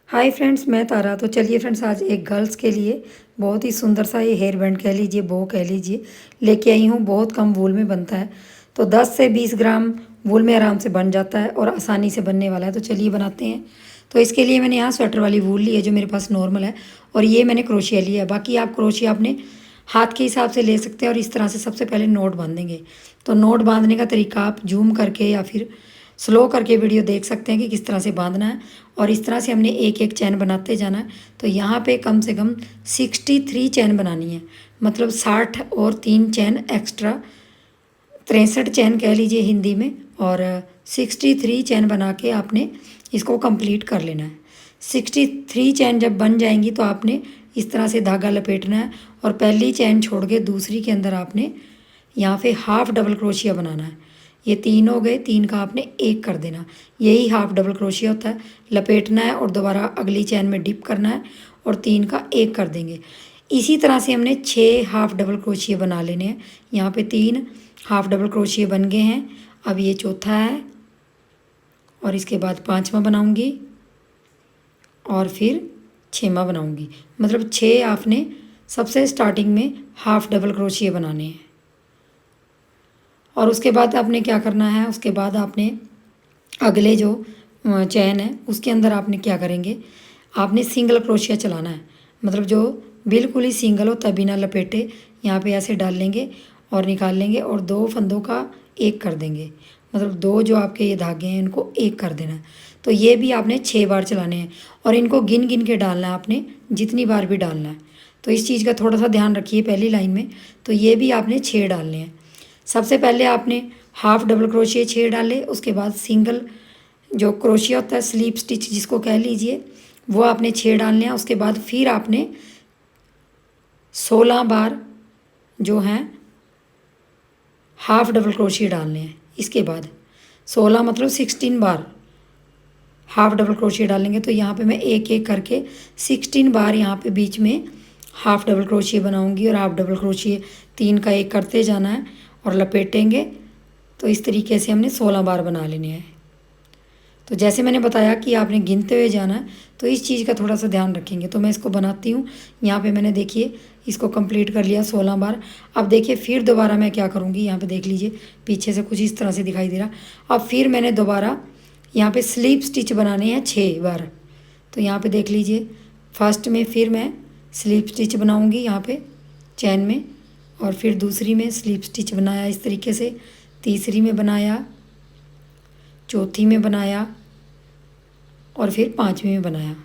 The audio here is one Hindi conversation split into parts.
हाय फ्रेंड्स, मैं तारा। तो चलिए फ्रेंड्स, आज एक गर्ल्स के लिए बहुत ही सुंदर सा ये हेयर बैंड कह लीजिए, बो कह लीजिए, लेके आई हूँ। बहुत कम वूल में बनता है। तो 10 से 20 ग्राम वूल में आराम से बन जाता है और आसानी से बनने वाला है। तो चलिए बनाते हैं। तो इसके लिए मैंने यहाँ स्वेटर वाली वूल ली है जो मेरे पास नॉर्मल है, और ये मैंने क्रोशिया लिया है। बाकी आप क्रोशिया अपने हाथ के हिसाब से ले सकते हैं। और इस तरह से सबसे पहले नोट बांधेंगे। तो नोट बांधने का तरीका आप जूम करके या फिर स्लो करके वीडियो देख सकते हैं कि किस तरह से बांधना है। और इस तरह से हमने एक एक चैन बनाते जाना है। तो यहाँ पे कम से कम 63 चैन बनानी है, मतलब 60 और 3 चैन एक्स्ट्रा, 63 चैन कह लीजिए हिंदी में। और 63 चैन बना के आपने इसको कंप्लीट कर लेना है। 63 चैन जब बन जाएंगी तो आपने इस तरह से धागा लपेटना है, और पहली चैन छोड़ के दूसरी के अंदर आपने यहाँ पे हाफ डबल क्रोशिया बनाना है। ये 3 हो गए, 3 का आपने एक कर देना। यही हाफ डबल क्रोशिया होता है। लपेटना है और दोबारा अगली चैन में डिप करना है और 3 का एक कर देंगे। इसी तरह से हमने 6 हाफ डबल क्रोशिया बना लेने हैं। यहाँ पे 3 हाफ डबल क्रोशिया बन गए हैं। अब ये चौथा है, और इसके बाद 5वां बनाऊंगी, और फिर 6वां बनाऊंगी। मतलब 6 आपने सबसे स्टार्टिंग में हाफ डबल क्रोशिया बनाने हैं। और उसके बाद आपने क्या करना है, उसके बाद आपने अगले जो चैन है उसके अंदर आपने क्या करेंगे, आपने सिंगल क्रोशिया चलाना है। मतलब जो बिल्कुल ही सिंगल हो, तभी ना लपेटे, यहाँ पे ऐसे डाल लेंगे और निकाल लेंगे, और 2 फंदों का एक कर देंगे। मतलब 2 जो आपके ये धागे हैं इनको एक कर देना है। तो ये भी आपने 6 बार चलाने हैं, और इनको गिन गिन के डालना है आपने, जितनी बार भी डालना है। तो इस चीज़ का थोड़ा सा ध्यान रखिए पहली लाइन में। तो ये भी आपने 6 डालने हैं। सबसे पहले आपने हाफ डबल क्रोशिया 6 डाले, उसके बाद सिंगल जो क्रोशिया होता है, स्लीप स्टिच जिसको कह लीजिए, वो आपने 6 डालने हैं। उसके बाद फिर आपने 16 बार जो हैं हाफ डबल क्रोशिया डालने हैं। इसके बाद 16 मतलब 16 बार हाफ डबल क्रोशिया डालेंगे। तो यहाँ पे मैं एक एक करके 16 बार यहाँ पे बीच में हाफ डबल क्रोशिया बनाऊंगी, और हाफ डबल क्रोशिया 3 का एक करते जाना है और लपेटेंगे। तो इस तरीके से हमने 16 बार बना लेने हैं। तो जैसे मैंने बताया कि आपने गिनते हुए जाना है, तो इस चीज़ का थोड़ा सा ध्यान रखेंगे। तो मैं इसको बनाती हूँ। यहाँ पे मैंने देखिए इसको कंप्लीट कर लिया 16 बार। अब देखिए फिर दोबारा मैं क्या करूँगी, यहाँ पे देख लीजिए पीछे से कुछ इस तरह से दिखाई दे रहा। अब फिर मैंने दोबारा यहाँ पे स्लीप स्टिच बनाने हैं 6 बार। तो यहाँ पे देख लीजिए फर्स्ट में फिर मैं स्लीप स्टिच बनाऊँगी यहाँ पे चैन में, और फिर दूसरी में स्लीप स्टिच बनाया इस तरीके से, तीसरी में बनाया, चौथी में बनाया, और फिर 5वीं में बनाया।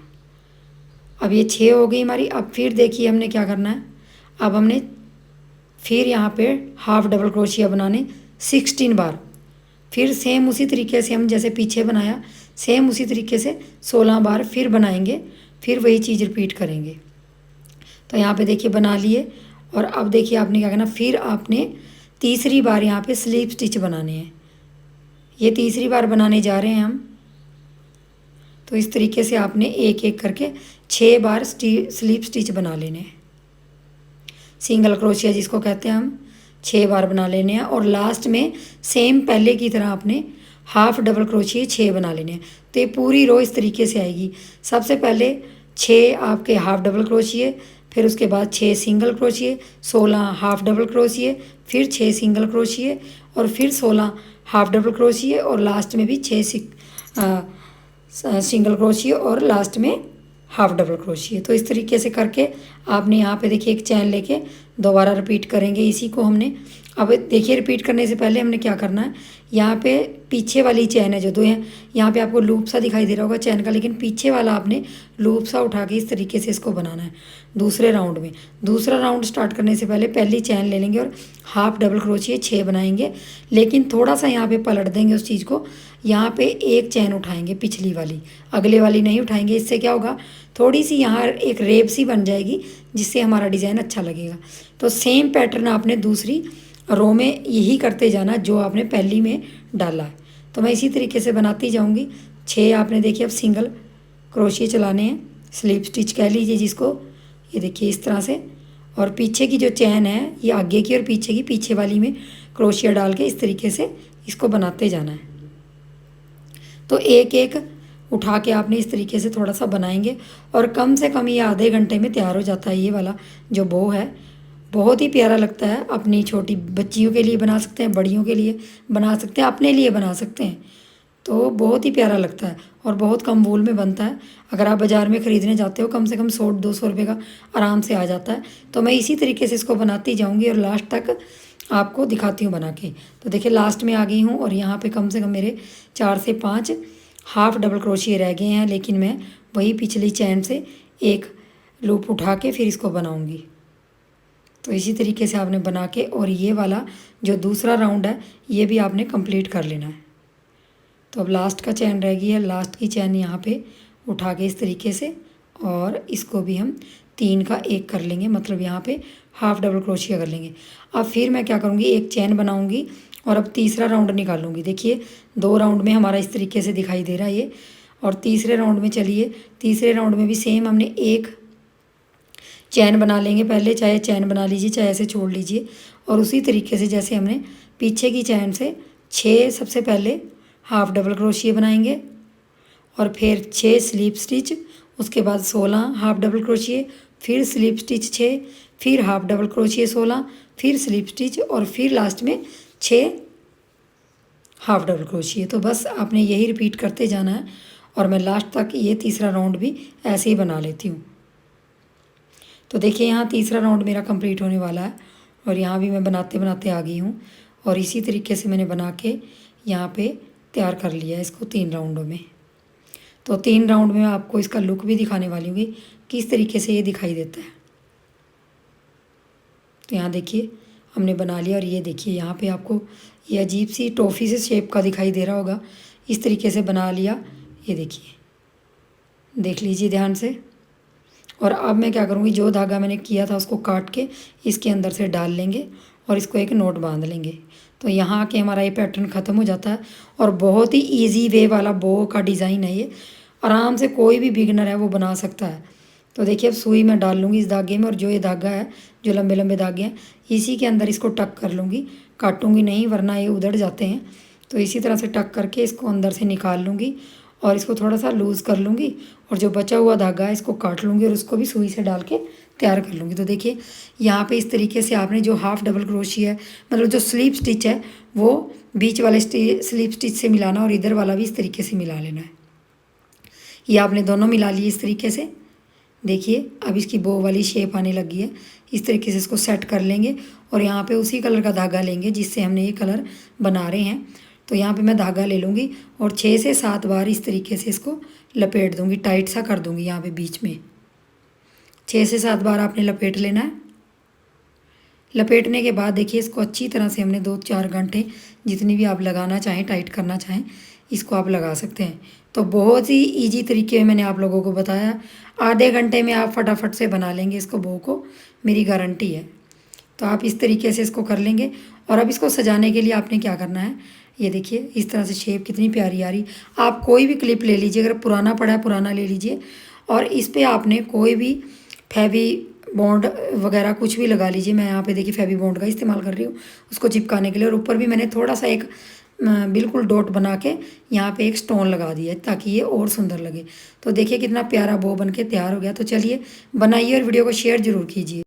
अब ये 6 हो गई हमारी। अब फिर देखिए हमने क्या करना है, अब हमने फिर यहाँ पे हाफ डबल क्रोशिया बनाने 16 बार। फिर सेम उसी तरीके से हम जैसे पीछे बनाया, सेम उसी तरीके से 16 बार फिर बनाएंगे, फिर वही चीज़ रिपीट करेंगे। तो यहाँ पे देखिए बना लिए। और अब देखिए आपने क्या करना, फिर आपने तीसरी बार यहाँ पे स्लीप स्टिच बनाने हैं। ये तीसरी बार बनाने जा रहे हैं हम। तो इस तरीके से आपने एक एक करके 6 बार स्लीप स्टिच बना लेने हैं। सिंगल क्रोशिया जिसको कहते हैं हम, 6 बार बना लेने हैं। और लास्ट में सेम पहले की तरह आपने हाफ डबल क्रोशिया 6 बना लेने हैं। तो ये पूरी रो इस तरीके से आएगी। सबसे पहले 6 आपके हाफ डबल क्रोशिया, फिर उसके बाद 6 single crochet, 16 half double crochet, फिर 6 सिंगल क्रोशिया, और फिर 16 हाफ डबल क्रोशिया, और लास्ट में भी 6 सिंगल क्रोशिया, और लास्ट में हाफ डबल क्रोशिया। तो इस तरीके से करके आपने यहाँ पे देखिए एक चैन लेके दोबारा रिपीट करेंगे इसी को हमने। अब देखिए रिपीट करने से पहले हमने क्या करना है, यहाँ पे पीछे वाली चैन है जो 2 हैं, यहाँ पे आपको लूप सा दिखाई दे रहा होगा चैन का, लेकिन पीछे वाला आपने लूप सा उठा के इस तरीके से इसको बनाना है दूसरे राउंड में। दूसरा राउंड स्टार्ट करने से पहले पहली चैन ले लेंगे और हाफ डबल क्रोशिया 6 बनाएंगे, लेकिन थोड़ा सा यहाँ पे पलट देंगे उस चीज़ को। यहाँ पे एक चैन उठाएंगे पिछली वाली, अगले वाली नहीं उठाएंगे। इससे क्या होगा, थोड़ी सी यहाँ एक रेब सी बन जाएगी, जिससे हमारा डिज़ाइन अच्छा लगेगा। तो सेम पैटर्न आपने दूसरी रो में यही करते जाना जो आपने पहली में डाला है। तो मैं इसी तरीके से बनाती जाऊंगी। 6 आपने देखिए अब सिंगल क्रोशिया चलाने हैं, स्लीप स्टिच कह लीजिए जिसको। ये देखिए इस तरह से, और पीछे की जो चैन है ये आगे की और पीछे की, पीछे वाली में क्रोशिया डाल के इस तरीके से इसको बनाते जाना है। तो एक एक उठा के आपने इस तरीके से थोड़ा सा बनाएंगे और कम से कम ये आधे घंटे में तैयार हो जाता है। ये वाला जो बो है बहुत ही प्यारा लगता है। अपनी छोटी बच्चियों के लिए बना सकते हैं, बड़ियों के लिए बना सकते हैं, अपने लिए बना सकते हैं। तो बहुत ही प्यारा लगता है और बहुत कम वूल में बनता है। अगर आप बाज़ार में ख़रीदने जाते हो कम से कम 100-200 रुपये का आराम से आ जाता है। तो मैं इसी तरीके से इसको बनाती जाऊँगी और लास्ट तक आपको दिखाती हूँ बना के। तो देखिए लास्ट में आ गई हूँ और यहाँ पे कम से कम मेरे 4 से 5 हाफ़ डबल क्रोशिए रह गए हैं, लेकिन मैं वही पिछली चैन से एक लूप उठा के फिर इसको बनाऊँगी। तो इसी तरीके से आपने बना के और ये वाला जो दूसरा राउंड है ये भी आपने कंप्लीट कर लेना है। तो अब लास्ट का चैन रह गई है, लास्ट की चैन यहाँ पे उठा के इस तरीके से और इसको भी हम 3 का 1 कर लेंगे, मतलब यहाँ पे हाफ़ डबल क्रोशिया कर लेंगे। अब फिर मैं क्या करूँगी, एक चैन बनाऊँगी और अब तीसरा राउंड निकालूँगी। देखिए 2 राउंड में हमारा इस तरीके से दिखाई दे रहा है ये। और तीसरे राउंड में चलिए, तीसरे राउंड में भी सेम हमने एक चैन बना लेंगे पहले, चाहे चैन बना लीजिए चाहे ऐसे छोड़ लीजिए। और उसी तरीके से जैसे हमने पीछे की चैन से 6 सबसे पहले हाफ़ डबल क्रोशिए बनाएंगे और फिर 6 स्लीप स्टिच, उसके बाद 16 हाफ़ डबल क्रोशिए, फिर स्लीप स्टिच 6, फिर हाफ़ डबल क्रोशिए 16, फिर स्लीप स्टिच और फिर लास्ट में 6 हाफ़ डबल क्रोशिए। तो बस आपने यही रिपीट करते जाना है और मैं लास्ट तक ये तीसरा राउंड भी ऐसे ही बना लेती हूँ। तो देखिए यहाँ तीसरा राउंड मेरा कंप्लीट होने वाला है और यहाँ भी मैं बनाते बनाते आ गई हूँ और इसी तरीके से मैंने बना के यहाँ पे तैयार कर लिया है इसको 3 राउंडों में। तो 3 राउंड में आपको इसका लुक भी दिखाने वाली हूँ किस तरीके से ये दिखाई देता है। तो यहाँ देखिए हमने बना लिया और ये देखिए यहाँ पे आपको ये अजीब सी टॉफ़ी से शेप का दिखाई दे रहा होगा, इस तरीके से बना लिया। ये देखिए, देख लीजिए ध्यान से। और अब मैं क्या करूँगी, जो धागा मैंने किया था उसको काट के इसके अंदर से डाल लेंगे और इसको एक नोट बांध लेंगे। तो यहाँ आके हमारा ये पैटर्न ख़त्म हो जाता है और बहुत ही इजी वे वाला बो का डिज़ाइन है ये। आराम से कोई भी बिगनर है वो बना सकता है। तो देखिए अब सुई मैं डाल लूँगी इस धागे में और जो ये धागा है, जो लंबे लंबे धागे हैं, इसी के अंदर इसको टक कर लूँगी, काटूँगी नहीं वरना ये उधड़ जाते हैं। तो इसी तरह से टक करके इसको अंदर से निकाल लूँगी और इसको थोड़ा सा लूज़ कर लूँगी और जो बचा हुआ धागा है इसको काट लूँगी और उसको भी सुई से डाल के तैयार कर लूँगी। तो देखिए यहाँ पे इस तरीके से आपने जो हाफ़ डबल क्रोशिया है, मतलब जो स्लीप स्टिच है वो बीच वाले स्लीप स्टिच से मिलाना और इधर वाला भी इस तरीके से मिला लेना है। ये आपने दोनों मिला लिए इस तरीके से। देखिए अब इसकी बो वाली शेप आने लगी है। इस तरीके से इसको सेट कर लेंगे और यहाँ पे उसी कलर का धागा लेंगे जिससे हमने ये कलर बना रहे हैं। तो यहाँ पे मैं धागा ले लूँगी और 6 से 7 बार इस तरीके से इसको लपेट दूँगी, टाइट सा कर दूँगी यहाँ पे बीच में। 6 से 7 बार आपने लपेट लेना है। लपेटने के बाद देखिए इसको अच्छी तरह से हमने 2-4 घंटे जितनी भी आप लगाना चाहें, टाइट करना चाहें, इसको आप लगा सकते हैं। तो बहुत ही इजी तरीके में मैंने आप लोगों को बताया। आधे घंटे में आप फटाफट से बना लेंगे इसको, बो को, मेरी गारंटी है। तो आप इस तरीके से इसको कर लेंगे। और अब इसको सजाने के लिए आपने क्या करना है, ये देखिए इस तरह से शेप कितनी प्यारी आ रही। आप कोई भी क्लिप ले लीजिए, अगर पुराना पड़ा है पुराना ले लीजिए और इस पर आपने कोई भी फैबी बॉन्ड वगैरह कुछ भी लगा लीजिए। मैं यहाँ पे देखिए फैबी बॉन्ड का इस्तेमाल कर रही हूँ उसको चिपकाने के लिए। और ऊपर भी मैंने थोड़ा सा एक बिल्कुल डॉट बना के यहाँ पे एक स्टोन लगा दिया है ताकि ये और सुंदर लगे। तो देखिए कितना प्यारा बो बन के तैयार हो गया। तो चलिए बनाइए और वीडियो को शेयर ज़रूर कीजिए।